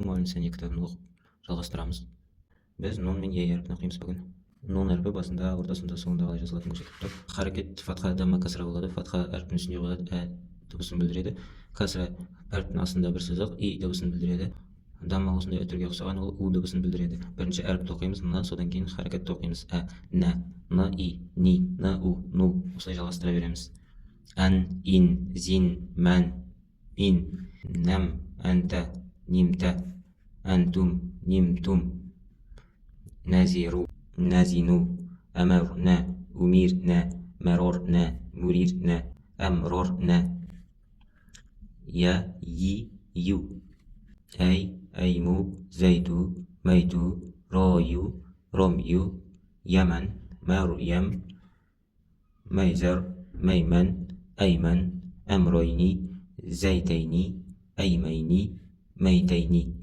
Muallim Saniye kitabını okup жалғастырамыз. Біз нун мен е әрпін оқимыз бүгін. Нун әрпі басында, ортасында, соңында қалай жазылатын көрсетіп тұр. Харекет фатха дамма касра болады. Фатха әрпінің үстінде болады, дыбысын білдіреді. Касра әрпінің астында бір сызық, и дыбысын білдіреді. Дамма осындай өтірге ұқсаған, ол у дыбысын білдіреді. Бірінші әріпті оқимыз, на, содан кейін харекетті оқимыз. На, и, ни, на, у, ну. Осылай жалғастыра береміз. Ән, ин, зин, мән, мин, нәм, әнтә, нимтә, әнтум, нимтум, нәзиру, нәзину, әмәрнә, умирнә, мәрорнә, мурирнә, әмрорнә, я, и, ю, әй, әйму, зәйду, мәйду, рою, ромю, яман, мәрьям, мәйзәр, мәймән, әймән, әмройни, зәйтәйни, әймәйни, мәйтәйни.